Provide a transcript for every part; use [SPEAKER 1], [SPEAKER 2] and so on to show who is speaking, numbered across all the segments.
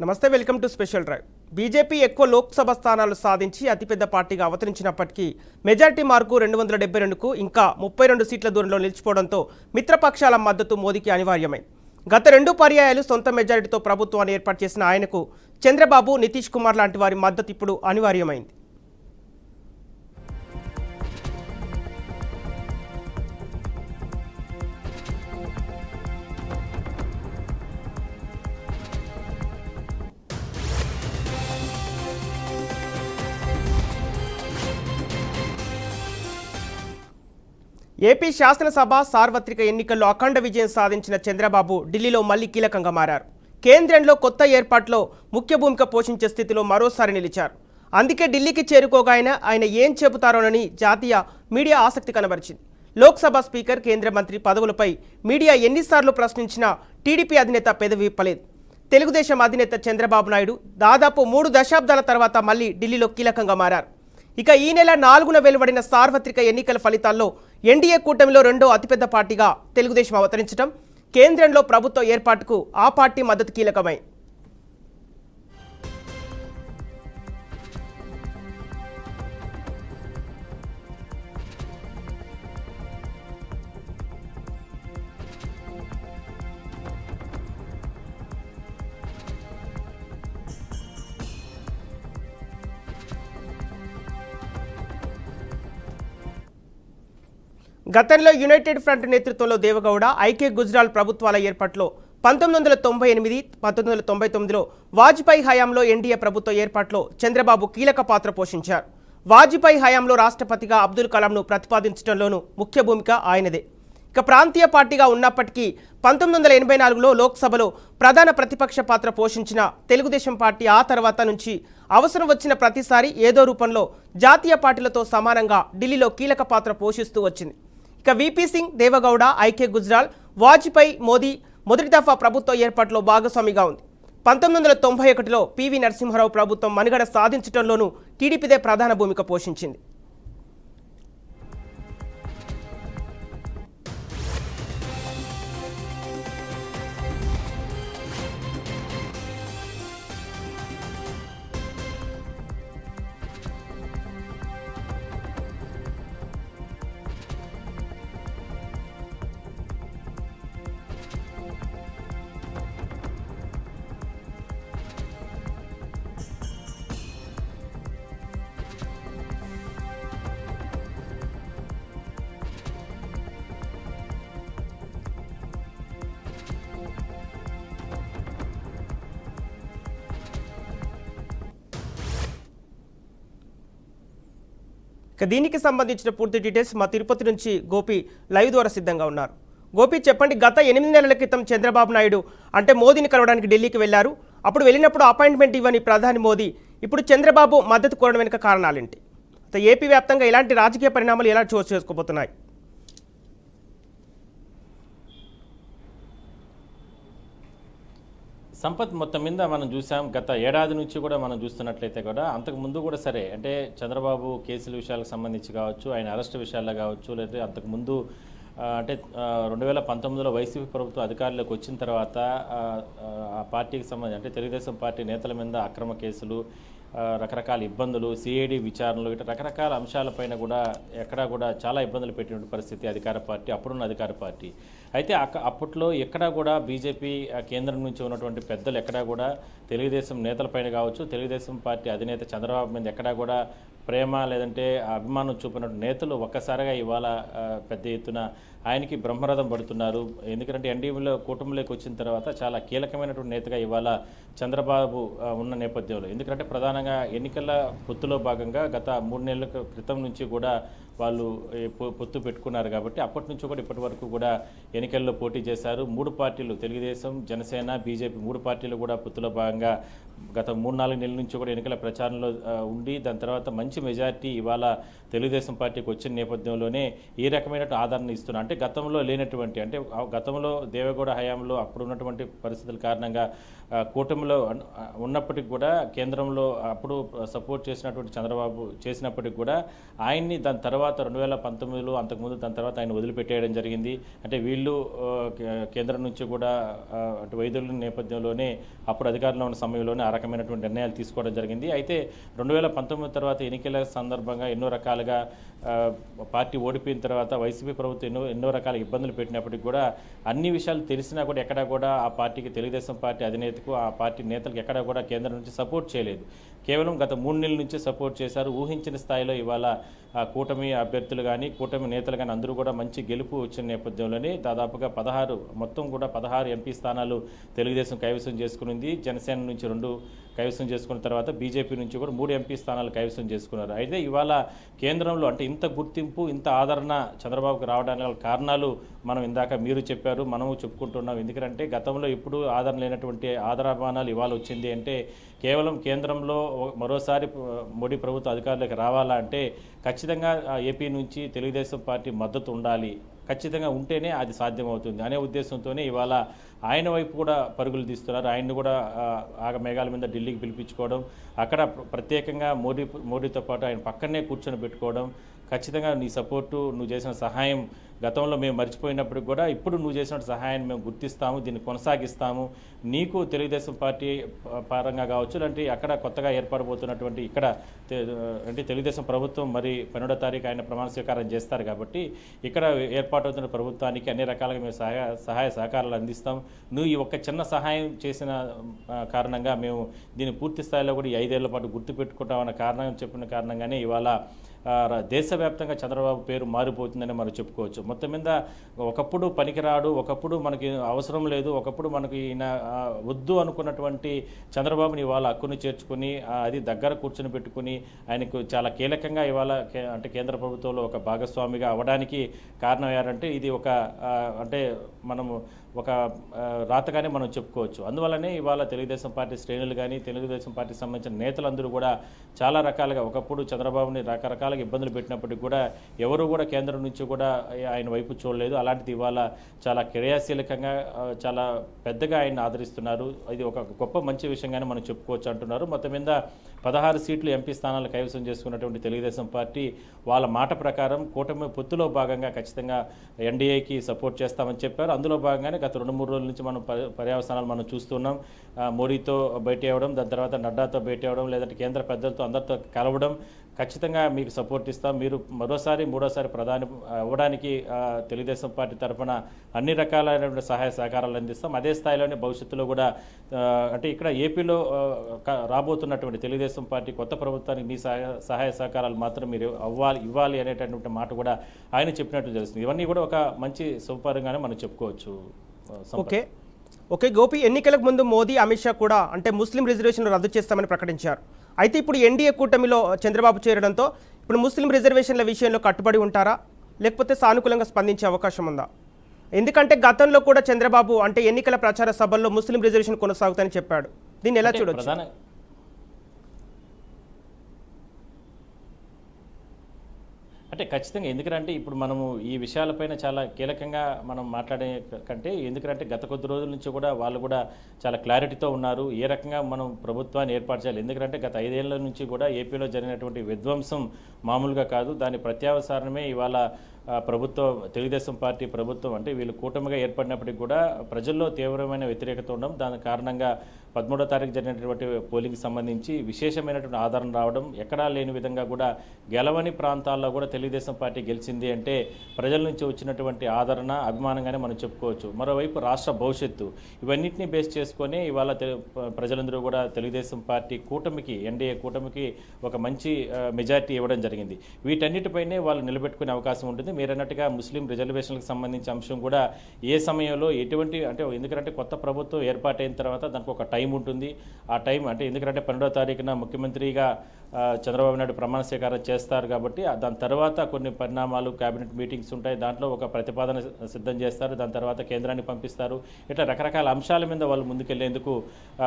[SPEAKER 1] నమస్తే, welcome to special drive. BJP ఎక్కువ లోక్సభ స్థానాలు సాధించి అతిపెద్ద పార్టీగా అవతరించినప్పటికీ మెజారిటీ మార్కు 272కు ఇంకా 32 సీట్ల దూరంలో నిలిచిపోవడంతో మిత్రపక్షాల మద్దతు మోదీకి అనివార్యమైంది. గత 2 పర్యాయాలు సొంత మెజారిటీతో ప్రభుత్వాన్ని ఏర్పాటు చేసిన ఆయనకు చంద్రబాబు, నితీష్ కుమార్ లాంటి వారి మద్దతు ఇప్పుడు అనివార్యమైంది. ఏపీ శాసనసభ సార్వత్రిక ఎన్నికల్లో అఖండ విజయం సాధించిన చంద్రబాబు ఢిల్లీలో మళ్లీ కీలకంగా మారారు. కేంద్రంలో కొత్త ఏర్పాట్లో ముఖ్య భూమిక పోషించే స్థితిలో మరోసారి నిలిచారు. అందుకే ఢిల్లీకి చేరుకోగానే ఆయన ఏం చెబుతారోనని జాతీయ మీడియా ఆసక్తి కనబరిచింది. లోక్సభ స్పీకర్, కేంద్ర మంత్రి పదవులపై మీడియా ఎన్నిసార్లు ప్రశ్నించినా టీడీపీ అధినేత పెదవి విప్పలేదు. తెలుగుదేశం అధినేత చంద్రబాబు నాయుడు దాదాపు 3 దశాబ్దాల తర్వాత మళ్లీ ఢిల్లీలో కీలకంగా మారారు. ఇక ఈ నెల 4న వెలువడిన సార్వత్రిక ఎన్నికల ఫలితాల్లో ఎన్డీఏ కూటమిలో రెండో అతిపెద్ద పార్టీగా తెలుగుదేశం అవతరించడం, కేంద్రంలో ప్రభుత్వ ఏర్పాటుకు ఆ పార్టీ మద్దతు కీలకమై. గతంలో యునైటెడ్ ఫ్రంట్ నేతృత్వంలో దేవగౌడ, ఐకే గుజరాల్ ప్రభుత్వాల ఏర్పాటులో 1998, 1999లో వాజ్పేయి హయాంలో ఎన్డీఏ ప్రభుత్వ ఏర్పాటులో చంద్రబాబు కీలక పాత్ర పోషించారు. వాజ్పేయి హయాంలో రాష్ట్రపతిగా అబ్దుల్ కలాంను ప్రతిపాదించడంలోనూ ముఖ్య భూమిక ఆయనదే. ఇక ప్రాంతీయ పార్టీగా ఉన్నప్పటికీ 1984లో లోక్సభలో ప్రధాన ప్రతిపక్ష పాత్ర పోషించిన తెలుగుదేశం పార్టీ ఆ తర్వాత నుంచి అవసరం వచ్చిన ప్రతిసారి ఏదో రూపంలో జాతీయ పార్టీలతో సమానంగా ఢిల్లీలో కీలక పాత్ర పోషిస్తూ వచ్చింది. ఇక వీపీ సింగ్, దేవగౌడ, ఐకే గుజరాల్, వాజ్పేయి, మోదీ మొదటి దఫా ప్రభుత్వ ఏర్పాటులో భాగస్వామిగా ఉంది. 1991లో పివి నరసింహారావు ప్రభుత్వం మనుగడ సాధించడంలోనూ టీడీపీదే ప్రధాన భూమిక పోషించింది. ఇక దీనికి సంబంధించిన పూర్తి డీటెయిల్స్ మా తిరుపతి నుంచి గోపి లైవ్ ద్వారా సిద్ధంగా ఉన్నారు. గోపి, చెప్పండి, గత 8 నెలల క్రితం చంద్రబాబు నాయుడు అంటే మోదీని కలవడానికి ఢిల్లీకి వెళ్లారు. అప్పుడు వెళ్ళినప్పుడు అపాయింట్మెంట్ ఇవ్వని ప్రధాని మోదీ ఇప్పుడు చంద్రబాబు మద్దతు కోరడం వెనుక కారణాలేంటి? ఏపీ వ్యాప్తంగా ఇలాంటి రాజకీయ పరిణామాలు ఎలా చోటు చేసుకోబోతున్నాయి?
[SPEAKER 2] సంపత్ మొత్తం మీద మనం చూసాం. గత ఏడాది నుంచి కూడా మనం చూస్తున్నట్లయితే కూడా అంతకుముందు కూడా సరే, అంటే చంద్రబాబు కేసుల విషయాలకు సంబంధించి కావచ్చు, ఆయన అరెస్ట్ విషయాల్లో కావచ్చు, లేదా అంతకుముందు అంటే 2019లో వైసీపీ ప్రభుత్వం అధికారంలోకి వచ్చిన తర్వాత ఆ పార్టీకి సంబంధించి అంటే తెలుగుదేశం పార్టీ నేతల మీద అక్రమ కేసులు, రకరకాల ఇబ్బందులు, సిఐడి విచారణలు, ఇట్లా రకరకాల అంశాలపైన కూడా ఎక్కడా కూడా చాలా ఇబ్బందులు పెట్టిన పరిస్థితి అధికార పార్టీ, అప్పుడున్న అధికార పార్టీ. అయితే అప్పట్లో ఎక్కడా కూడా బీజేపీ కేంద్రం నుంచి ఉన్నటువంటి పెద్దలు ఎక్కడా కూడా తెలుగుదేశం నేతలపైన కావచ్చు, తెలుగుదేశం పార్టీ అధినేత చంద్రబాబు మీద ఎక్కడా కూడా ప్రేమ లేదంటే అభిమానం చూపినటువంటి నేతలు ఒక్కసారిగా ఇవాళ పెద్ద ఎత్తున ఆయనకి బ్రహ్మరథం పడుతున్నారు. ఎందుకంటే ఎన్డీఏలో కూటమిలోకి వచ్చిన తర్వాత చాలా కీలకమైనటువంటి నేతగా ఇవాళ చంద్రబాబు ఉన్న నేపథ్యంలో, ఎందుకంటే ప్రధానంగా ఎన్నికల పొత్తులో భాగంగా గత 3 నెలల క్రితం నుంచి కూడా వాళ్ళు పొత్తు పెట్టుకున్నారు. కాబట్టి అప్పటి నుంచి కూడా ఇప్పటి వరకు కూడా ఎన్నికల్లో పోటీ చేశారు. 3 పార్టీలు, తెలుగుదేశం, జనసేన, బీజేపీ 3 పార్టీలు కూడా పొత్తులో భాగంగా గత 3-4 నెలల నుంచి కూడా ఎన్నికల ప్రచారంలో ఉండి దాని తర్వాత మంచి మెజారిటీ ఇవాళ తెలుగుదేశం పార్టీకి వచ్చిన నేపథ్యంలోనే ఈ రకమైన ఆదరణ ఇస్తున్నారు. అంటే గతంలో లేనటువంటి అంటే గతంలో దేవేగౌడ హయాంలో అప్పుడు ఉన్నటువంటి పరిస్థితుల కారణంగా కూటమిలో ఉన్నప్పటికీ కూడా కేంద్రంలో అప్పుడు సపోర్ట్ చేసినటువంటి చంద్రబాబు చేసినప్పటికీ కూడా ఆయన్ని దాని తర్వాత 2019లో అంతకుముందు దాని తర్వాత ఆయన వదిలిపెట్టేయడం జరిగింది. అంటే వీళ్ళు కేంద్రం నుంచి కూడా అంటే వైద్యుల నేపథ్యంలోనే అప్పుడు అధికారంలో ఉన్న సమయంలోనే ఆ రకమైనటువంటి నిర్ణయాలు తీసుకోవడం జరిగింది. అయితే 2019 తర్వాత ఎన్నికల సందర్భంగా ఎన్నో రకాలుగా పార్టీ ఓడిపోయిన తర్వాత వైసీపీ ప్రభుత్వం ఎన్నో రకాల ఇబ్బందులు పెట్టినప్పటికీ కూడా అన్ని విషయాలు తెలిసినా కూడా ఎక్కడా కూడా ఆ పార్టీకి తెలుగుదేశం పార్టీ అధినేతకు ఆ పార్టీ నేతలకు ఎక్కడా కూడా కేంద్రం నుంచి సపోర్ట్ చేయలేదు. కేవలం గత 3 నెలల నుంచి సపోర్ట్ చేశారు. ఊహించిన స్థాయిలో ఇవాళ కూటమి అభ్యర్థులు కానీ కూటమి నేతలు కానీ అందరూ కూడా మంచి గెలుపు వచ్చిన నేపథ్యంలోనే దాదాపుగా 16 ఎంపీ స్థానాలు తెలుగుదేశం కైవసం చేసుకునింది. జనసేన నుంచి 2 కైవసం చేసుకున్న తర్వాత బీజేపీ నుంచి కూడా 3 ఎంపీ స్థానాలు కైవసం చేసుకున్నారు. అయితే ఇవాళ కేంద్రంలో అంటే ఇంత గుర్తింపు ఇంత ఆదరణ చంద్రబాబుకు రావడానికి కారణాలు మనం ఇందాక మీరు చెప్పారు, మనము చెప్పుకుంటున్నాం. ఎందుకంటే గతంలో ఎప్పుడు ఆదరణ లేనటువంటి ఆదరాభానాలు ఇవాళ వచ్చింది అంటే కేవలం కేంద్రంలో మరోసారి మోడీ ప్రభుత్వం అధికారులకు రావాలా అంటే ఖచ్చితంగా ఏపీ నుంచి తెలుగుదేశం పార్టీ మద్దతు ఉండాలి, ఖచ్చితంగా ఉంటేనే అది సాధ్యమవుతుంది అనే ఉద్దేశంతోనే ఇవాళ ఆయన వైపు కూడా పరుగులు తీస్తున్నారు. ఆయన్ని కూడా మేఘాల మీద ఢిల్లీకి పిలిపించుకోవడం, అక్కడ ప్రత్యేకంగా మోడీతో పాటు ఆయన పక్కనే కూర్చొని పెట్టుకోవడం, ఖచ్చితంగా నీ సపోర్టు నువ్వు చేసిన సహాయం గతంలో మేము మర్చిపోయినప్పుడు కూడా ఇప్పుడు నువ్వు చేసిన సహాయాన్ని మేము గుర్తిస్తాము, దీన్ని కొనసాగిస్తాము, నీకు తెలుగుదేశం పార్టీ పరంగా కావచ్చు అంటే అక్కడ కొత్తగా ఏర్పడబోతున్నటువంటి ఇక్కడ అంటే తెలుగుదేశం ప్రభుత్వం మరి 12వ తారీఖు ఆయన ప్రమాణ స్వీకారం చేస్తారు కాబట్టి ఇక్కడ ఏర్పాటవుతున్న ప్రభుత్వానికి అన్ని రకాలుగా మేము సహాయ సహకారాలు అందిస్తాం. నువ్వు ఈ ఒక్క చిన్న సహాయం చేసిన కారణంగా మేము దీన్ని పూర్తి స్థాయిలో కూడా ఈ 5 ఏళ్ల పాటు గుర్తుపెట్టుకుంటామన్న చెప్పిన కారణంగానే ఇవాళ దేశవ్యాప్తంగా చంద్రబాబు పేరు మారిపోతుందని మనం చెప్పుకోవచ్చు. మొత్తం మీద ఒకప్పుడు పనికిరాడు, ఒకప్పుడు మనకి అవసరం లేదు, ఒకప్పుడు మనకి ఈయన వద్దు అనుకున్నటువంటి చంద్రబాబుని ఇవాళ హక్కును చేర్చుకుని అది దగ్గర కూర్చొని పెట్టుకుని ఆయనకు చాలా కీలకంగా ఇవాళ అంటే కేంద్ర ప్రభుత్వంలో ఒక భాగస్వామిగా అవ్వడానికి కారణం ఏంటంటే ఇది ఒక అంటే మనము ఒక రాతగానే మనం చెప్పుకోవచ్చు. అందువల్లనే ఇవాళ తెలుగుదేశం పార్టీ శ్రేణులు కానీ తెలుగుదేశం పార్టీకి సంబంధించిన నేతలందరూ కూడా చాలా రకాలుగా ఒకప్పుడు చంద్రబాబుని రకరకాలుగా ఇబ్బందులు పెట్టినప్పటికీ కూడా ఎవరు కూడా కేంద్రం నుంచి కూడా ఆయన వైపు చూడలేదు. అలాంటిది ఇవాళ చాలా క్రియాశీలకంగా చాలా పెద్దగా ఆయన ఆదరిస్తున్నారు. ఇది ఒక గొప్ప మంచి విషయంగానే మనం చెప్పుకోవచ్చు అంటున్నారు. మొత్తం మీద 16 సీట్లు ఎంపీ స్థానాలు కైవసం చేసుకున్నటువంటి తెలుగుదేశం పార్టీ వాళ్ళ మాట ప్రకారం కూటమి పొత్తులో భాగంగా ఖచ్చితంగా ఎన్డీఏకి సపోర్ట్ చేస్తామని చెప్పారు. అందులో భాగంగానే గత 2-3 రోజుల నుంచి మనం పర్యవసానాలు మనం చూస్తున్నాం. మోడీతో భేటీ అవ్వడం, దాని తర్వాత నడ్డాతో భేటీ అవ్వడం, లేదంటే కేంద్ర పెద్దలతో అందరితో కలవడం, ఖచ్చితంగా మీకు సపోర్ట్ ఇస్తాం, మీరు మూడోసారి ప్రధాని అవ్వడానికి తెలుగుదేశం పార్టీ తరఫున అన్ని రకాలైన సహాయ సహకారాలు అందిస్తాం. అదే స్థాయిలోనే భవిష్యత్తులో కూడా అంటే ఇక్కడ ఏపీలో రాబోతున్నటువంటి తెలుగుదేశం పార్టీ కొత్త ప్రభుత్వానికి మీ సహాయ సహకారాలు మాత్రం మీరు ఇవ్వాలి అనేటటువంటి మాట కూడా ఆయన చెప్పినట్టు తెలుస్తుంది. ఇవన్నీ కూడా ఒక మంచి శుభపరంగానే మనం చెప్పుకోవచ్చు.
[SPEAKER 1] ఓకే గోపి, ఎన్నికలకు ముందు మోదీ, అమిత్ షా కూడా అంటే ముస్లిం రిజర్వేషన్లు రద్దు చేస్తామని ప్రకటించారు. అయితే ఇప్పుడు ఎన్డీఏ కూటమిలో చంద్రబాబు చేరడంతో ఇప్పుడు ముస్లిం రిజర్వేషన్ల విషయంలో కట్టుబడి ఉంటారా, లేకపోతే సానుకూలంగా స్పందించే అవకాశం ఉందా? ఎందుకంటే గతంలో కూడా చంద్రబాబు అంటే ఎన్నికల ప్రచార సభల్లో ముస్లిం రిజర్వేషన్ కొనసాగుతాయని చెప్పాడు. దీన్ని ఎలా చూడొచ్చు?
[SPEAKER 2] అంటే ఖచ్చితంగా ఎందుకంటే ఇప్పుడు మనము ఈ విషయాలపైన చాలా కీలకంగా మనం మాట్లాడే కంటే ఎందుకంటే గత కొద్ది రోజుల నుంచి కూడా వాళ్ళు కూడా చాలా క్లారిటీతో ఉన్నారు ఏ రకంగా మనం ప్రభుత్వాన్ని ఏర్పాటు చేయాలి. ఎందుకంటే గత 5 ఏళ్ల నుంచి కూడా ఏపీలో జరిగినటువంటి విధ్వంసం మామూలుగా కాదు, దాని ప్రత్యావసానమే ఇవాళ తెలుగుదేశం పార్టీ ప్రభుత్వం అంటే వీళ్ళు కూటమిగా ఏర్పడినప్పటికీ కూడా ప్రజల్లో తీవ్రమైన వ్యతిరేకత ఉండడం, దాని కారణంగా 13వ తారీఖు జరిగినటువంటి పోలింగ్కి సంబంధించి విశేషమైనటువంటి ఆదరణ రావడం, ఎక్కడా లేని విధంగా కూడా గెలవని ప్రాంతాల్లో కూడా తెలుగుదేశం పార్టీ గెలిచింది అంటే ప్రజల నుంచి వచ్చినటువంటి ఆదరణ అభిమానంగానే మనం చెప్పుకోవచ్చు. మరోవైపు రాష్ట్ర భవిష్యత్తు ఇవన్నింటినీ బేస్ చేసుకొని ఇవాళ ప్రజలందరూ కూడా తెలుగుదేశం పార్టీ కూటమికి ఎన్డీఏ కూటమికి ఒక మంచి మెజారిటీ ఇవ్వడం జరిగింది. వీటన్నిటిపైనే వాళ్ళు నిలబెట్టుకునే అవకాశం ఉంటుంది. మీరు అన్నట్టుగా ముస్లిం రిజర్వేషన్లకు సంబంధించిన అంశం కూడా ఏ సమయంలో ఎటువంటి అంటే ఎందుకంటే కొత్త ప్రభుత్వం ఏర్పాటైన తర్వాత దానికి ఒక టైం ఉంటుంది. ఆ టైం అంటే ఎందుకంటే 12వ తారీఖున ముఖ్యమంత్రిగా చంద్రబాబు నాయుడు ప్రమాణ స్వీకారం చేస్తారు కాబట్టి దాని తర్వాత కొన్ని పరిణామాలు క్యాబినెట్ మీటింగ్స్ ఉంటాయి, దాంట్లో ఒక ప్రతిపాదన సిద్ధం చేస్తారు, దాని తర్వాత కేంద్రాన్ని పంపిస్తారు. ఇట్లా రకరకాల అంశాల మీద వాళ్ళు ముందుకెళ్లేందుకు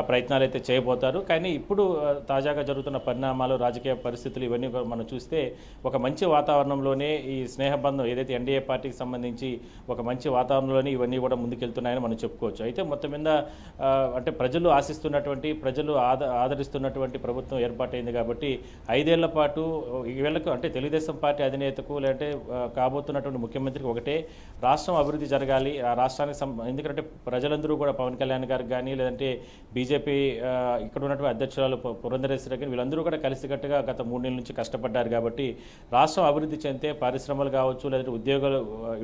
[SPEAKER 2] ప్రయత్నాలు అయితే చేయబోతారు. కానీ ఇప్పుడు తాజాగా జరుగుతున్న పరిణామాలు రాజకీయ పరిస్థితులు ఇవన్నీ మనం చూస్తే ఒక మంచి వాతావరణంలోనే ఈ స్నేహబంధం బృందం ఏదైతే ఎన్డీఏ పార్టీకి సంబంధించి ఒక మంచి వాతావరణంలోనే ఇవన్నీ కూడా ముందుకెళ్తున్నాయని మనం చెప్పుకోవచ్చు. అయితే మొత్తం మీద అంటే ప్రజలు ఆశిస్తున్నటువంటి, ప్రజలు ఆదరిస్తున్నటువంటి ప్రభుత్వం ఏర్పాటైంది కాబట్టి 5 ఏళ్ల పాటు వీళ్ళకు అంటే తెలుగుదేశం పార్టీ అధినేతకు లేదంటే కాబోతున్నటువంటి ముఖ్యమంత్రికి ఒకటే, రాష్ట్రం అభివృద్ధి జరగాలి. ఆ రాష్ట్రానికి ఎందుకంటే ప్రజలందరూ కూడా పవన్ కళ్యాణ్ గారికి కానీ లేదంటే బీజేపీ ఇక్కడ ఉన్నటువంటి అధ్యక్షురాలు పురంధరేశ్వరి గారు వీళ్ళందరూ కూడా కలిసికట్టుగా గత 3 నెలల నుంచి కష్టపడ్డారు కాబట్టి రాష్ట్రం అభివృద్ధి చెందితే పరిశ్రమలు కావచ్చు లేదంటే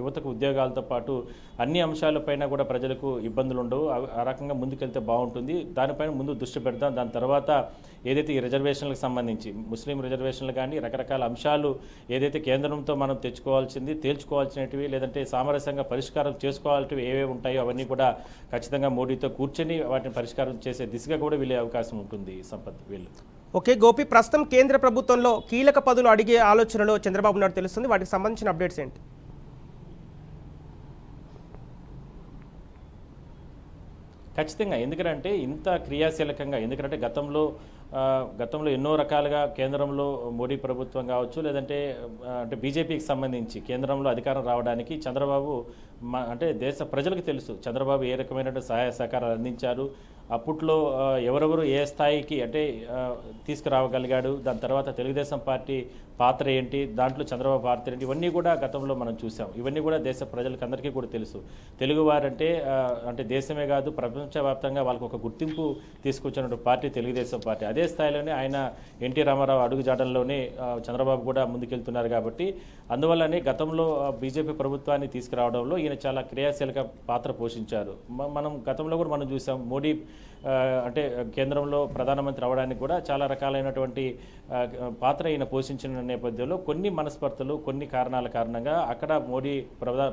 [SPEAKER 2] యువతకు ఉద్యోగాలతో పాటు అన్ని అంశాలపైన కూడా ప్రజలకు ఇబ్బందులు ఉండవు. ఆ రకంగా ముందుకెళ్తే బాగుంటుంది. దానిపైన ముందు దృష్టి పెడతాం. దాని తర్వాత ఏదైతే ఈ రిజర్వేషన్లకు సంబంధించి ముస్లిం రిజర్వేషన్లు కానీ రకరకాల అంశాలు ఏదైతే కేంద్రంతో మనం తేల్చుకోవాల్సినవి లేదంటే సామరస్యంగా పరిష్కారం చేసుకోవాల్సినవి ఏవేవి ఉంటాయో అవన్నీ కూడా ఖచ్చితంగా మోడీతో కూర్చొని వాటిని పరిష్కారం చేసే దిశగా కూడా వెళ్ళే అవకాశం ఉంటుంది. సంపత్ వీళ్ళు
[SPEAKER 1] ఓకే గోపి, ప్రస్తుతం కేంద్ర ప్రభుత్వంలో కీలక పదవులు అడిగే ఆలోచనలో చంద్రబాబు నాయుడు తెలుస్తుంది. వాటికి సంబంధించిన అప్డేట్స్ ఏంటి?
[SPEAKER 2] ఖచ్చితంగా, ఎందుకంటే ఇంత క్రియాశీలకంగా ఎందుకంటే గతంలో ఎన్నో రకాలుగా కేంద్రంలో మోడీ ప్రభుత్వం కావచ్చు లేదంటే అంటే బీజేపీకి సంబంధించి కేంద్రంలో అధికారం రావడానికి చంద్రబాబు అంటే దేశ ప్రజలకు తెలుసు చంద్రబాబు ఏ రకమైన సహాయ సహకారాలు అందించారు, అప్పట్లో ఎవరెవరు ఏ స్థాయికి అంటే తీసుకురావగలిగాడు, దాని తర్వాత తెలుగుదేశం పార్టీ పాత్ర ఏంటి, దాంట్లో చంద్రబాబు పాత్ర ఏంటి, ఇవన్నీ కూడా గతంలో మనం చూసాం. ఇవన్నీ కూడా దేశ ప్రజలకు అందరికీ కూడా తెలుసు. తెలుగువారంటే అంటే దేశమే కాదు ప్రపంచవ్యాప్తంగా వాళ్ళకు ఒక గుర్తింపు తీసుకొచ్చిన పార్టీ తెలుగుదేశం పార్టీ. అదే స్థాయిలోనే ఆయన ఎన్టీ రామారావు అడుగుజాడల్లోనే చంద్రబాబు కూడా ముందుకెళ్తున్నారు కాబట్టి అందువల్లనే గతంలో బీజేపీ ప్రభుత్వాన్ని తీసుకురావడంలో ఈయన చాలా క్రియాశీలక పాత్ర పోషించారు. మనం గతంలో కూడా మనం చూసాం మోడీ అంటే కేంద్రంలో ప్రధానమంత్రి అవడానికి కూడా చాలా రకాలైనటువంటి పాత్ర ఈయన పోషించిన నేపథ్యంలో కొన్ని మనస్పర్ధలు కొన్ని కారణాల కారణంగా అక్కడ మోడీ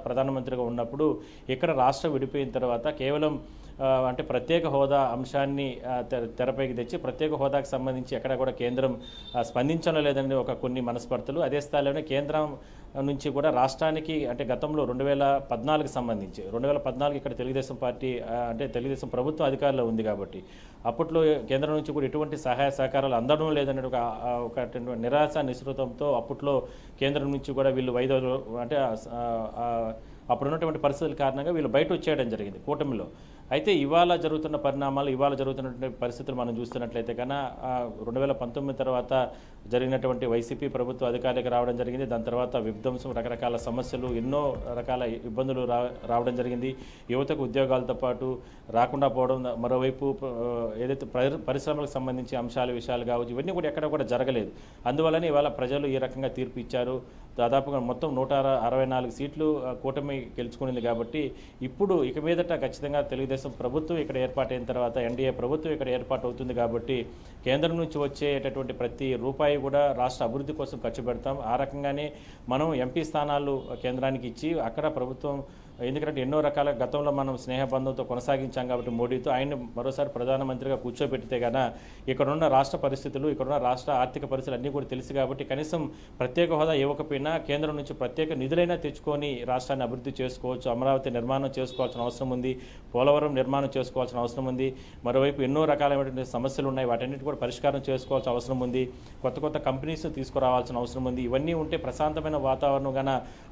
[SPEAKER 2] ప్రధానమంత్రిగా ఉన్నప్పుడు ఇక్కడ రాష్ట్రం విడిపోయిన తర్వాత కేవలం అంటే ప్రత్యేక హోదా అంశాన్ని తెరపైకి తెచ్చి ప్రత్యేక హోదాకు సంబంధించి ఎక్కడ కూడా కేంద్రం స్పందించడం లేదని ఒక కొన్ని మనస్పర్ధలు, అదే స్థాయిలోనే కేంద్రం నుంచి కూడా రాష్ట్రానికి అంటే గతంలో 2014కి సంబంధించి 2014 ఇక్కడ తెలుగుదేశం పార్టీ అంటే తెలుగుదేశం ప్రభుత్వం అధికారంలో ఉంది కాబట్టి అప్పట్లో కేంద్రం నుంచి కూడా ఎటువంటి సహాయ సహకారాలు అందడం లేదనే ఒక నిరాశ నిస్సృతంతో అప్పట్లో కేంద్రం నుంచి కూడా వీళ్ళు వైద్యులు అంటే అప్పుడున్నటువంటి పరిస్థితుల కారణంగా వీళ్ళు బయట వచ్చేయడం జరిగింది కూటమిలో. అయితే ఇవాళ జరుగుతున్న పరిణామాలు ఇవాళ జరుగుతున్నటువంటి పరిస్థితులు మనం చూస్తున్నట్లయితే కన్నా 2019 తర్వాత జరిగినటువంటి వైసీపీ ప్రభుత్వ అధికారులకు రావడం జరిగింది. దాని తర్వాత విధ్వంసం రకరకాల సమస్యలు ఎన్నో రకాల ఇబ్బందులు రావడం జరిగింది. యువతకు ఉద్యోగాలతో పాటు రాకుండా పోవడం, మరోవైపు ఏదైతే పరిశ్రమలకు సంబంధించి విషయాలు కావచ్చు ఇవన్నీ కూడా ఎక్కడ కూడా జరగలేదు. అందువల్లనే ఇవాళ ప్రజలు ఈ రకంగా తీర్పు ఇచ్చారు. దాదాపుగా మొత్తం 164 సీట్లు కూటమి గెలుచుకునింది కాబట్టి ఇప్పుడు ఇక మీదట ఖచ్చితంగా తెలుగుదేశం ప్రభుత్వం ఇక్కడ ఏర్పాటైన తర్వాత ఎన్డీఏ ప్రభుత్వం ఇక్కడ ఏర్పాటు అవుతుంది కాబట్టి కేంద్రం నుంచి వచ్చేటటువంటి ప్రతి రూపాయి కూడా రాష్ట్ర అభివృద్ధి కోసం ఖర్చు పెడతాం. ఆ రకంగానే మనం ఎంపీ స్థానాలు కేంద్రానికి ఇచ్చి అక్కడ ప్రభుత్వం ఎందుకంటే ఎన్నో రకాల గతంలో మనం స్నేహబంధంతో కొనసాగించాం కాబట్టి మోడీతో ఆయన మరోసారి ప్రధానమంత్రిగా కూర్చోబెట్టితే కన్నా ఇక్కడున్న రాష్ట్ర పరిస్థితులు ఇక్కడున్న రాష్ట్ర ఆర్థిక పరిస్థితులు అన్నీ కూడా తెలుసు కాబట్టి కనీసం ప్రత్యేక హోదా ఇవ్వకపోయినా కేంద్రం నుంచి ప్రత్యేక నిధులైనా తెచ్చుకొని రాష్ట్రాన్ని అభివృద్ధి చేసుకోవచ్చు. అమరావతి నిర్మాణం చేసుకోవాల్సిన అవసరం ఉంది, పోలవరం నిర్మాణం చేసుకోవాల్సిన అవసరం ఉంది, మరోవైపు ఎన్నో రకాలైనటువంటి సమస్యలు ఉన్నాయి, వాటన్నిటి కూడా పరిష్కారం చేసుకోవాల్సిన అవసరం ఉంది, కొత్త కంపెనీస్ తీసుకురావాల్సిన అవసరం ఉంది. ఇవన్నీ ఉంటే ప్రశాంతమైన వాతావరణం గాన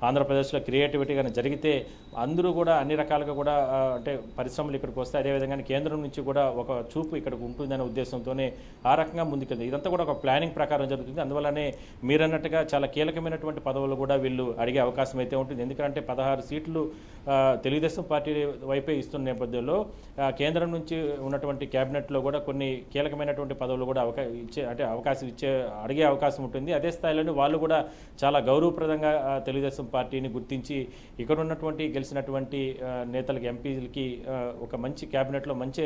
[SPEAKER 2] ఆంధ్రప్రదేశ్లో క్రియేటివిటీ కానీ జరిగితే అందరూ కూడా అన్ని రకాలుగా కూడా అంటే పరిశ్రమలు ఇక్కడికి వస్తే అదేవిధంగా కేంద్రం నుంచి కూడా ఒక చూపు ఇక్కడికి ఉంటుందనే ఉద్దేశంతోనే ఆ రకంగా ముందుకెళ్తుంది. ఇదంతా కూడా ఒక ప్లానింగ్ ప్రకారం జరుగుతుంది. అందువల్లనే మీరన్నట్టుగా చాలా కీలకమైనటువంటి పదవులు కూడా వీళ్ళు అడిగే అవకాశం అయితే ఉంటుంది. ఎందుకంటే 16 సీట్లు తెలుగుదేశం పార్టీ వైపే ఇస్తున్న నేపథ్యంలో కేంద్రం నుంచి ఉన్నటువంటి క్యాబినెట్లో కూడా కొన్ని కీలకమైనటువంటి పదవులు కూడా అడిగే అవకాశం ఉంటుంది. అదే స్థాయిలోనే వాళ్ళు కూడా చాలా గౌరవప్రదంగా తెలుగుదేశం పార్టీని గుర్తించి ఇక్కడ ఉన్నటువంటి గెలిచినటువంటి నేతలకి ఎంపీలకి ఒక మంచి క్యాబినెట్లో మంచి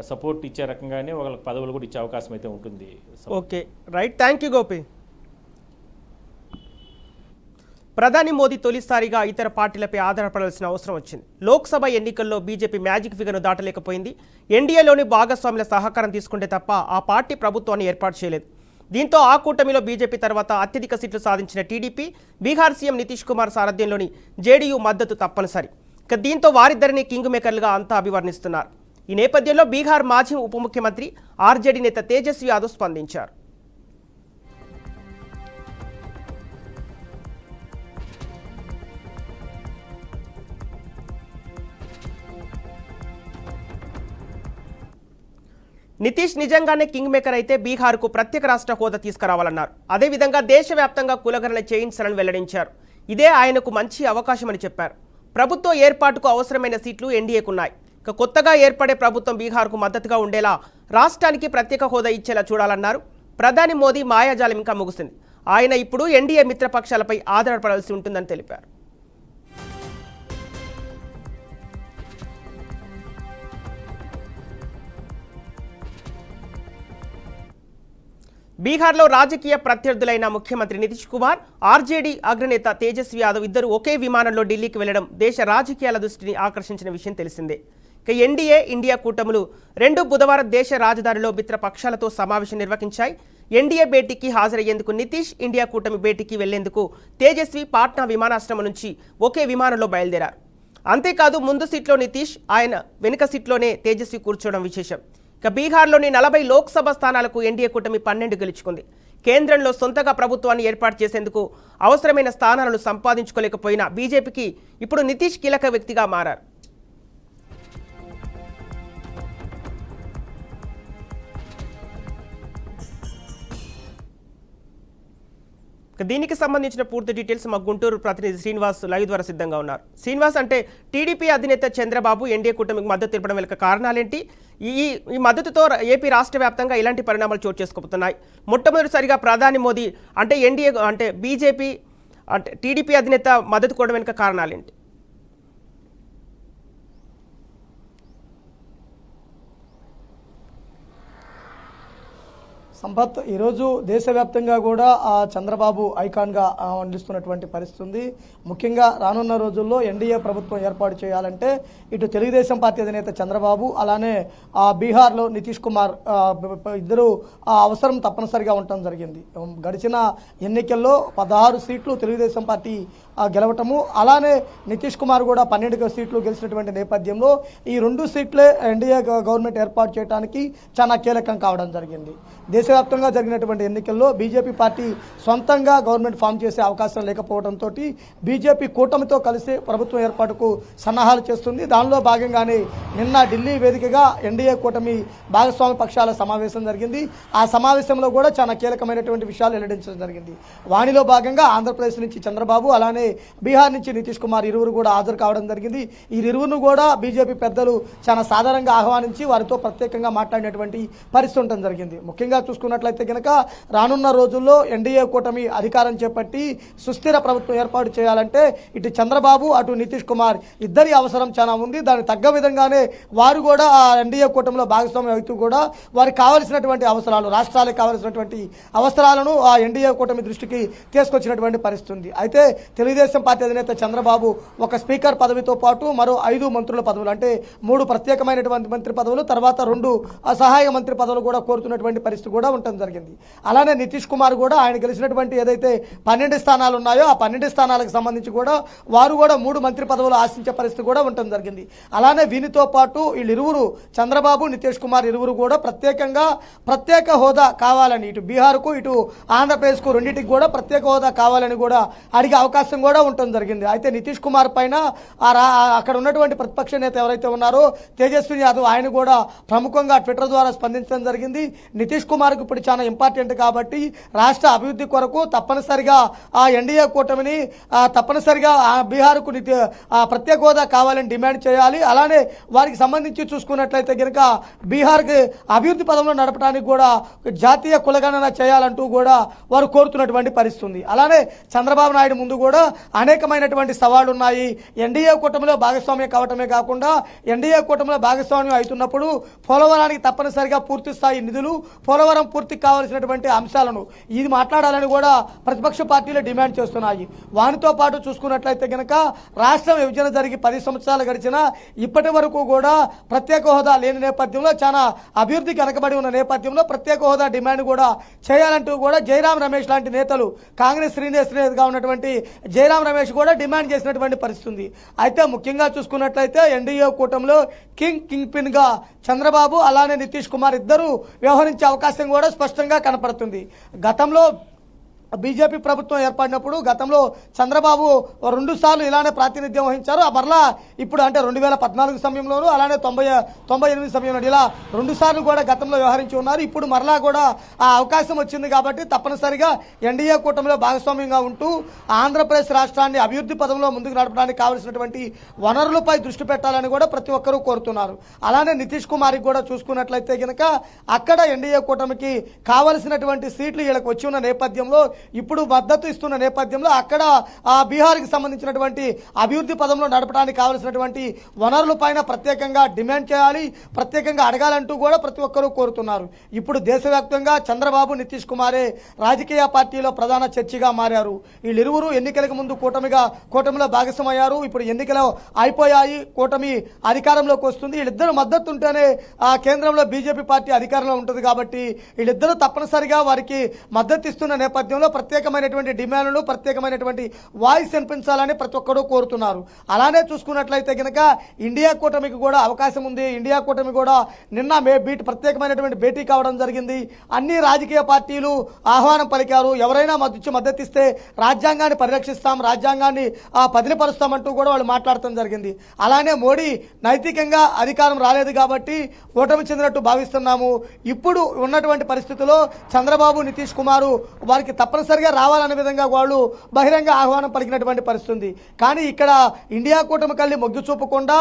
[SPEAKER 2] సపోర్ట్ ఇచ్చే రకంగానే వాళ్ళకి పదవులు కూడా ఇచ్చే అవకాశం అయితే ఉంటుంది.
[SPEAKER 1] Okay right, thank you Gopi. ప్రధాని మోదీ తొలిసారిగా ఇతర పార్టీలపై ఆధారపడాల్సిన అవసరం వచ్చింది. లోక్సభ ఎన్నికల్లో బీజేపీ మ్యాజిక్ ఫిగర్ను దాటలేకపోయింది. ఎన్డీఏలోని భాగస్వాముల సహకారం తీసుకుంటే తప్ప ఆ పార్టీ ప్రభుత్వాన్ని ఏర్పాటు చేయలేదు. దీంతో ఆ కూటమిలో బీజేపీ తర్వాత అత్యధిక సీట్లు సాధించిన టీడీపీ, బీహార్ సీఎం నితీష్ కుమార్ సారథ్యంలోని జేడీయూ మద్దతు తప్పనిసరి. దీంతో వారిద్దరిని కింగ్ మేకర్లుగా అంతా అభివర్ణిస్తున్నారు. ఈ నేపథ్యంలో బీహార్ మాజీ ఉప ముఖ్యమంత్రి ఆర్జేడీ నేత తేజస్వి యాదవ్ స్పందించారు. నితీష్ నిజంగానే కింగ్ మేకర్ అయితే బీహార్కు ప్రత్యేక రాష్ట్ర హోదా తీసుకురావాలన్నారు. అదేవిధంగా దేశవ్యాప్తంగా కులగణన చేయించాలని వెల్లడించారు. ఇదే ఆయనకు మంచి అవకాశమని చెప్పారు. ప్రభుత్వ ఏర్పాటుకు అవసరమైన సీట్లు ఎన్డీఏకున్నాయి. కొత్తగా ఏర్పడే ప్రభుత్వం బీహార్కు మద్దతుగా ఉండేలా రాష్ట్రానికి ప్రత్యేక హోదా ఇచ్చేలా చూడాలన్నారు. ప్రధాని మోదీ మాయాజాలం ఇంకా ముగిసింది. ఆయన ఇప్పుడు ఎన్డీఏ మిత్రపక్షాలపై ఆధారపడాల్సి ఉంటుందని తెలిపారు. బీహార్లో రాజకీయ ప్రత్యర్థులైన ముఖ్యమంత్రి నితీష్ కుమార్, ఆర్జేడీ అగ్రనేత తేజస్వి యాదవ్ ఇద్దరు ఒకే విమానంలో ఢిల్లీకి వెళ్లడం దేశ రాజకీయాల దృష్టిని ఆకర్షించిన విషయం తెలిసిందే. ఎన్డీఏ, ఇండియా కూటములు రెండు బుధవారం దేశ రాజధానిలో మిత్రపక్షాలతో సమావేశం నిర్వహించాయి. ఎన్డీఏ భేటీకి హాజరయ్యేందుకు నితీష్, ఇండియా కూటమి భేటీకి వెళ్లేందుకు తేజస్వి పాట్నా విమానాశ్రమం నుంచి ఒకే విమానంలో బయలుదేరారు. అంతేకాదు ముందు సీట్లో నితీష్, ఆయన వెనుక సీట్లోనే తేజస్వి కూర్చోవడం విశేషం. బీహార్లోని 40 లోక్సభ స్థానాలకు ఎన్డీఏ కూటమి 12 గెలుచుకుంది. కేంద్రంలో సొంతగా ప్రభుత్వాన్ని ఏర్పాటు చేసేందుకు అవసరమైన స్థానాలను సంపాదించుకోలేకపోయిన బీజేపీకి ఇప్పుడు నితీష్ కీలక వ్యక్తిగా మారారు. దీనికి సంబంధించిన పూర్తి డీటెయిల్స్ మా గుంటూరు ప్రతినిధి శ్రీనివాస్ లైవ్ ద్వారా సిద్ధంగా ఉన్నారు. శ్రీనివాస్, అంటే టీడీపీ అధినేత చంద్రబాబు ఎన్డీఏ కూటమికి మద్దతు తెలపడం వెనుక కారణాలేంటి? ఈ మద్దతుతో ఏపీ రాష్ట్ర వ్యాప్తంగా ఇలాంటి పరిణామాలు చోటు చేసుకోబోతున్నాయి. మొట్టమొదటిసారిగా ప్రధాని మోదీ ఎన్డీఏ బీజేపీ టీడీపీ అధినేత మద్దతు కోవడం వెనుక కారణాలేంటి?
[SPEAKER 3] సంపత్, ఈరోజు దేశవ్యాప్తంగా కూడా చంద్రబాబు ఐకాన్గా నిలుస్తున్నటువంటి పరిస్థితి ఉంది. ముఖ్యంగా రానున్న రోజుల్లో ఎన్డీఏ ప్రభుత్వం ఏర్పాటు చేయాలంటే ఇటు తెలుగుదేశం పార్టీ అధినేత చంద్రబాబు, అలానే బీహార్లో నితీష్ కుమార్ ఇద్దరు అవసరం తప్పనిసరిగా ఉండటం జరిగింది. గడిచిన ఎన్నికల్లో 16 సీట్లు తెలుగుదేశం పార్టీ గెలవటము, అలానే నితీష్ కుమార్ కూడా 12 సీట్లు గెలిచినటువంటి నేపథ్యంలో ఈ 2 సీట్లే ఎన్డీఏ గవర్నమెంట్ ఏర్పాటు చేయడానికి చాలా కీలకం కావడం జరిగింది. దేశవ్యాప్తంగా జరిగినటువంటి ఎన్నికల్లో బీజేపీ పార్టీ సొంతంగా గవర్నమెంట్ ఫామ్ చేసే అవకాశం లేకపోవడంతో బీజేపీ కూటమితో కలిసి ప్రభుత్వం ఏర్పాటుకు సన్నాహాలు చేస్తుంది. దానిలో భాగంగానే నిన్న ఢిల్లీ వేదికగా ఎన్డీఏ కూటమి భాగస్వామి పక్షాల సమావేశం జరిగింది. ఆ సమావేశంలో కూడా చాలా కీలకమైనటువంటి విషయాలు వెల్లడించడం జరిగింది. వానిలో భాగంగా ఆంధ్రప్రదేశ్ నుంచి చంద్రబాబు, అలానే బీహార్ నుంచి నితీష్ కుమార్ ఇరువురు కూడా హాజరు కావడం జరిగింది. ఈ ఇరువురును కూడా బీజేపీ పెద్దలు చాలా సాధారణంగా ఆహ్వానించి వారితో ప్రత్యేకంగా మాట్లాడినటువంటి పరిస్థితి ఉండడం జరిగింది. ముఖ్యంగా చూసుకున్నట్లయితే కనుక రానున్న రోజుల్లో ఎన్డీఏ కూటమి అధికారం చేపట్టి సుస్థిర ప్రభుత్వం ఏర్పాటు చేయాలంటే ఇటు చంద్రబాబు, అటు నితీష్ కుమార్ ఇద్దరి అవసరం చాలా ఉంది. దానికి తగ్గ విధంగానే వారు కూడా ఆ ఎన్డీఏ కూటమిలో భాగస్వామ్యం అవుతూ కూడా వారికి కావలసినటువంటి అవసరాలు, రాష్ట్రాలకు కావలసినటువంటి అవసరాలను ఆ ఎన్డీఏ కూటమి దృష్టికి తీసుకొచ్చినటువంటి పరిస్థితి ఉంది. అయితే తెలుగుదేశం పార్టీ అధినేత చంద్రబాబు ఒక స్పీకర్ పదవితో పాటు మరో 5 మంత్రుల పదవులు, అంటే 3 ప్రత్యేకమైనటువంటి మంత్రి పదవులు, తర్వాత 2 సహాయ మంత్రి పదవులు కూడా కోరుతున్నటువంటి పరిస్థితి కూడా ఉండటం జరిగింది. అలానే నితీష్ కుమార్ కూడా ఆయన గెలిచినటువంటి ఏదైతే 12 స్థానాలు ఉన్నాయో ఆ 12 స్థానాలకు సంబంధించి కూడా వారు కూడా 3 మంత్రి పదవులు ఆశించే పరిస్థితి కూడా ఉండటం జరిగింది. అలానే వీనితో పాటు వీళ్ళిరువురు చంద్రబాబు, నితీష్ కుమార్ ఇరువురు కూడా ప్రత్యేక హోదా కావాలని ఇటు బీహార్కు, ఇటు ఆంధ్రప్రదేశ్కు రెండింటికి కూడా ప్రత్యేక హోదా కావాలని కూడా అడిగే అవకాశం కూడా ఉండటం జరిగింది. అయితే నితీష్ కుమార్ పైన అక్కడ ఉన్నటువంటి ప్రతిపక్ష నేత ఎవరైతే ఉన్నారో తేజస్వి యాదవ్, ఆయన కూడా ప్రముఖంగా ట్విట్టర్ ద్వారా స్పందించడం జరిగింది. నితీష్ కుమార్కు ఇప్పుడు చాలా ఇంపార్టెంట్ కాబట్టి రాష్ట్ర అభివృద్ధి కొరకు తప్పనిసరిగా ఆ ఎన్డీఏ కూటమిని తప్పనిసరిగా బీహార్కు ప్రత్యేక హోదా కావాలని డిమాండ్ చేయాలి. అలానే వారికి సంబంధించి చూసుకున్నట్లయితే కనుక బీహార్కి అభివృద్ధి పదంలో నడపడానికి కూడా జాతీయ కులగణన చేయాలంటూ కూడా వారు కోరుతున్నటువంటి పరిస్థితి ఉంది. అలానే చంద్రబాబు నాయుడు ముందు కూడా అనేకమైనటువంటి సవాళ్లు ఉన్నాయి. ఎన్డీఏ కూటమిలో భాగస్వామ్యం కావటమే కాకుండా ఎన్డీఏ కూటమిలో భాగస్వామ్యం అవుతున్నప్పుడు పోలవరానికి తప్పనిసరిగా పూర్తి స్థాయి నిధులు, పోలవరం పూర్తికి కావాల్సినటువంటి అంశాలను ఇది మాట్లాడాలని కూడా ప్రతిపక్ష పార్టీలు డిమాండ్ చేస్తున్నాయి. వానితో పాటు చూసుకున్నట్లయితే కనుక రాష్ట్ర విభజన జరిగి 10 సంవత్సరాలు గడిచినా ఇప్పటి వరకు కూడా ప్రత్యేక హోదా లేని నేపథ్యంలో, చాలా అభివృద్ధి వెనకబడి ఉన్న నేపథ్యంలో ప్రత్యేక హోదా డిమాండ్ కూడా చేయాలంటూ కూడా జయరాం రమేష్ లాంటి నేతలు, కాంగ్రెస్ సీనియర్ నేతగా ఉన్నటువంటి జయరాం రమేష్ కూడా డిమాండ్ చేసినటువంటి పరిస్థితి ఉంది. అయితే ముఖ్యంగా చూసుకున్నట్లయితే ఎన్డీఏ కూటమిలో కింగ్ పిన్ గా చంద్రబాబు, అలానే నితీష్ కుమార్ ఇద్దరు వ్యవహరించే అవకాశం కూడా స్పష్టంగా కనపడుతుంది. గతంలో బీజేపీ ప్రభుత్వం ఏర్పడినప్పుడు గతంలో చంద్రబాబు 2 సార్లు ఇలానే ప్రాతినిధ్యం వహించారు. ఆ మరలా ఇప్పుడు అంటే 2014 సమయంలోనూ అలానే 98 సమయంలో ఇలా 2 సార్లు కూడా గతంలో వ్యవహరించి ఉన్నారు. ఇప్పుడు మరలా కూడా ఆ అవకాశం వచ్చింది కాబట్టి తప్పనిసరిగా ఎన్డీఏ కూటమిలో భాగస్వామ్యంగా ఉంటూ ఆంధ్రప్రదేశ్ రాష్ట్రాన్ని అభివృద్ధి పదంలో ముందుకు నడపడానికి కావలసినటువంటి వనరులపై దృష్టి పెట్టాలని కూడా ప్రతి ఒక్కరూ కోరుతున్నారు. అలానే నితీష్ కుమార్కి కూడా చూసుకున్నట్లయితే కనుక అక్కడ ఎన్డీఏ కూటమికి కావలసినటువంటి సీట్లు వీళ్ళకి వచ్చి ఉన్న నేపథ్యంలో ఇప్పుడు మద్దతు ఇస్తున్న నేపథ్యంలో అక్కడ బీహార్కి సంబంధించినటువంటి అభివృద్ధి పదంలో నడపడానికి కావలసినటువంటి వనరుల పైన ప్రత్యేకంగా డిమాండ్ చేయాలి, ప్రత్యేకంగా అడగాలంటూ కూడా ప్రతి ఒక్కరూ కోరుతున్నారు. ఇప్పుడు దేశవ్యాప్తంగా చంద్రబాబు నితీష్ కుమారే రాజకీయ పార్టీలో ప్రధాన చర్చగా మారారు. వీళ్ళిరువురు ఎన్నికలకు ముందు కూటమిలో భాగస్వామయ్యారు. ఇప్పుడు ఎన్నికలు అయిపోయాయి, కూటమి అధికారంలోకి వస్తుంది. వీళ్ళిద్దరు మద్దతు ఉంటేనే కేంద్రంలో బీజేపీ పార్టీ అధికారంలో ఉంటుంది కాబట్టి వీళ్ళిద్దరూ తప్పనిసరిగా వారికి మద్దతు ఇస్తున్న నేపథ్యంలో ప్రత్యేకమైనటువంటి డిమాండ్లు, ప్రత్యేకమైనటువంటి వాయిస్ వినిపించాలని ప్రతి ఒక్కరూ కోరుతున్నారు. అలానే చూసుకున్నట్లయితే కనుక ఇండియా కూటమికి కూడా అవకాశం ఉంది. ఇండియా కూటమి కూడా నిన్న ప్రత్యేకమైనటువంటి భేటీ కావడం జరిగింది. అన్ని రాజకీయ పార్టీలు ఆహ్వానం పలికారు. ఎవరైనా మద్దతు ఇస్తే రాజ్యాంగాన్ని పరిరక్షిస్తాం, రాజ్యాంగాన్ని పదిలపరుస్తామంటూ కూడా వాళ్ళు మాట్లాడటం జరిగింది. అలానే మోడీ నైతికంగా అధికారం రాలేదు కాబట్టి ఓటమి చెందినట్టు భావిస్తున్నాము. ఇప్పుడు ఉన్నటువంటి పరిస్థితుల్లో చంద్రబాబు నితీష్ కుమార్ వారికి తప్పనిసరిగా రావాలనే విధంగా వాళ్ళు బహిరంగ ఆహ్వానం పలికినటువంటి పరిస్థితి. కానీ ఇక్కడ ఇండియా కూటమి కల్లి మొగ్గు చూపకుండా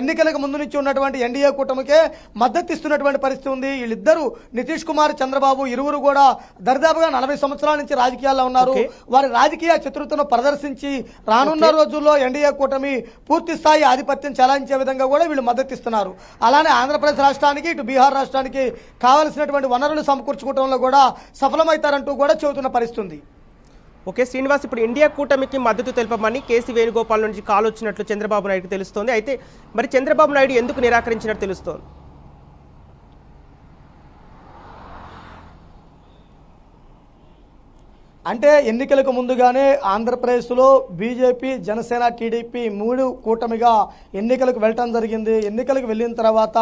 [SPEAKER 3] ఎన్నికలకు ముందు నుంచి ఉన్నటువంటి ఎన్డీఏ కూటమికే మద్దతు ఇస్తున్నటువంటి పరిస్థితి ఉంది. వీళ్ళిద్దరూ నితీష్ కుమార్, చంద్రబాబు ఇరువురు కూడా దరిదాపుగా 40 సంవత్సరాల నుంచి రాజకీయాల్లో ఉన్నారు. వారి రాజకీయ చతురతను ప్రదర్శించి రానున్న రోజుల్లో ఎన్డీఏ కూటమి పూర్తి స్థాయి ఆధిపత్యం చెలాయించే విధంగా కూడా వీళ్ళు మద్దతు ఇస్తున్నారు. అలానే ఆంధ్రప్రదేశ్ రాష్ట్రానికి, ఇటు బీహార్ రాష్ట్రానికి కావలసినటువంటి వనరులు సమకూర్చుకోవడంలో కూడా సఫలమవుతారంటూ కూడా చెబుతున్న పరిస్థితి.
[SPEAKER 1] ఓకే శ్రీనివాస్, ఇప్పుడు ఇండియా కూటమికి మద్దతు తెలపమని కేసీ వేణుగోపాల్ నుంచి కాల్ వచ్చినట్లు చంద్రబాబు నాయుడుకి తెలుస్తోంది. అయితే మరి చంద్రబాబు నాయుడు ఎందుకు నిరాకరించినట్టు తెలుస్తోంది?
[SPEAKER 3] అంటే ఎన్నికలకు ముందుగానే ఆంధ్రప్రదేశ్లో బీజేపీ, జనసేన, టీడీపీ 3 కూటమిగా ఎన్నికలకు వెళ్ళటం జరిగింది. ఎన్నికలకు వెళ్ళిన తర్వాత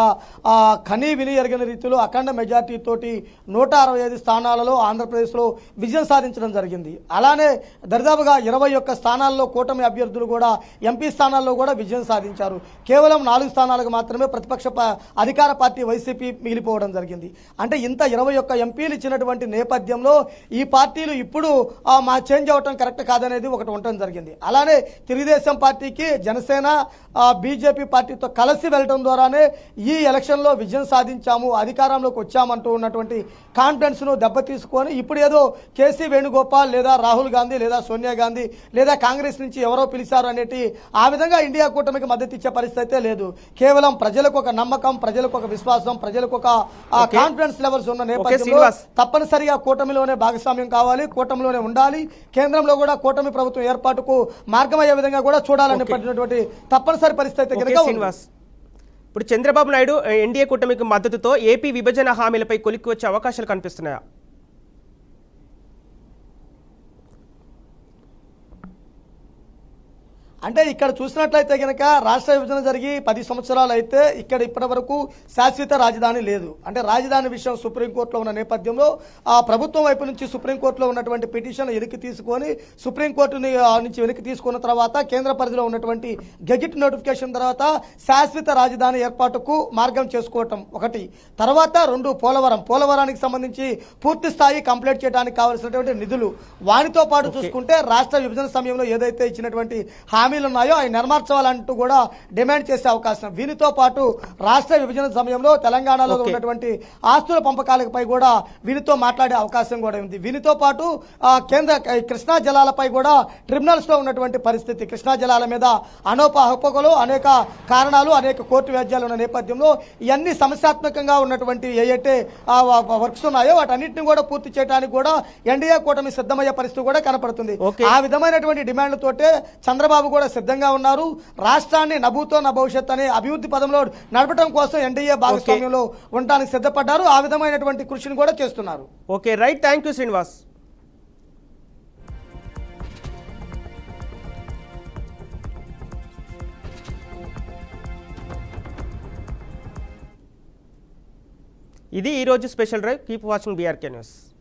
[SPEAKER 3] కనీ విని ఎరగని రీతిలో అఖండ మెజార్టీ తోటి 165 స్థానాలలో ఆంధ్రప్రదేశ్లో విజయం సాధించడం జరిగింది. అలానే దరిదాపుగా 21 స్థానాల్లో కూటమి అభ్యర్థులు కూడా ఎంపీ స్థానాల్లో కూడా విజయం సాధించారు. కేవలం 4 స్థానాలకు మాత్రమే ప్రతిపక్ష అధికార పార్టీ వైసీపీ మిగిలిపోవడం జరిగింది. అంటే ఇంత 21 ఎంపీలు ఇచ్చినటువంటి నేపథ్యంలో ఈ పార్టీలు ఇప్పుడు మా చేంజ్ అవటం కరెక్ట్ కాదనేది ఒకటి ఉండటం జరిగింది. అలానే తెలుగుదేశం పార్టీకి జనసేన, బీజేపీ పార్టీతో కలిసి వెళ్ళడం ద్వారానే ఈ ఎలక్షన్లో విజయం సాధించాము, అధికారంలోకి వచ్చామంటూ ఉన్నటువంటి కాన్ఫిడెన్స్ను దెబ్బతీసుకొని ఇప్పుడు ఏదో కేసీ వేణుగోపాల్ లేదా రాహుల్ గాంధీ లేదా సోనియా గాంధీ లేదా కాంగ్రెస్ నుంచి ఎవరో పిలిచారు అనేటి ఆ విధంగా ఇండియా కూటమికి మద్దతు ఇచ్చే పరిస్థితి లేదు. కేవలం ప్రజలకు ఒక నమ్మకం, ప్రజలకు ఒక విశ్వాసం, ప్రజలకు ఒక కాన్ఫిడెన్స్ లెవెల్స్ ఉన్న నేపథ్యంలో తప్పనిసరిగా కూటమిలోనే భాగస్వామ్యం కావాలి, కూటమిలోనే ఉండాలి, కేంద్రంలో కూడా కూటమి ప్రభుత్వం ఏర్పాటుకు మార్గమయ్యే విధంగా కూడా చూడాలని పడినటువంటి తప్పనిసరి పరిస్థితి కనుక
[SPEAKER 1] శ్రీనివాస్, ఇప్పుడు చంద్రబాబు నాయుడు ఎన్డీఏ కూటమికి మద్దతుతో ఏపీ విభజన హామీలపై కొలిక్కి వచ్చే అవకాశాలు కనిపిస్తున్నాయా?
[SPEAKER 3] అంటే ఇక్కడ చూసినట్లయితే కనుక రాష్ట్ర విభజన జరిగి 10 సంవత్సరాలు అయితే ఇక్కడ ఇప్పటి వరకు శాశ్వత రాజధాని లేదు. అంటే రాజధాని విషయం సుప్రీంకోర్టులో ఉన్న నేపథ్యంలో ఆ ప్రభుత్వం వైపు నుంచి సుప్రీంకోర్టులో ఉన్నటువంటి పిటిషన్ వెనక్కి తీసుకొని సుప్రీంకోర్టుని నుంచి వెనక్కి తీసుకున్న తర్వాత కేంద్ర పరిధిలో ఉన్నటువంటి గెజిట్ నోటిఫికేషన్ తర్వాత శాశ్వత రాజధాని ఏర్పాటుకు మార్గం చేసుకోవటం ఒకటి. తర్వాత 2 పోలవరానికి సంబంధించి పూర్తి స్థాయి కంప్లీట్ చేయడానికి కావాల్సినటువంటి నిధులు, వానితో పాటు చూసుకుంటే రాష్ట్ర విభజన సమయంలో ఏదైతే ఇచ్చినటువంటి హామీలు ఉన్నాయో అవి నెరవేర్చాలంటూ కూడా డిమాండ్ చేసే అవకాశం. వీనితో పాటు రాష్ట్ర విభజన సమయంలో తెలంగాణలో ఉన్నటువంటి ఆస్తుల పంపకాలపై కూడా వీనితో మాట్లాడే అవకాశం కూడా ఉంది. వీనితో పాటు కేంద్ర కృష్ణా జలాలపై కూడా ట్రిబ్యునల్స్ లో ఉన్నటువంటి పరిస్థితి, కృష్ణా జలాల మీద అనోపహపకలు, అనేక కారణాలు, అనేక కోర్టు వ్యాజ్యాలు ఉన్న నేపథ్యంలో ఇవన్నీ సమస్యాత్మకంగా ఉన్నటువంటి ఏవైతే వర్క్స్ ఉన్నాయో వాటన్నింటినీ కూడా పూర్తి చేయడానికి కూడా ఎన్డీఏ కూటమి సిద్ధమయ్యే పరిస్థితి కూడా కనపడుతుంది. ఆ విధమైనటువంటి డిమాండ్లతోటే చంద్రబాబు కూడా సిద్ధంగా ఉన్నారు. రాష్ట్రాన్ని నభూతో నా భవిష్యత్ అనే అభివృద్ధి పదంలో నడపడం కోసం ఎన్డీఏ భాగస్వామ్యంలో ఉండడానికి సిద్ధపడ్డారు. ఆ విధమైనటువంటి కృషిని కూడా చేస్తున్నారు.
[SPEAKER 1] Okay right, thank you Srinivas. ఇది ఈరోజు special drive. Keep watching BRK news.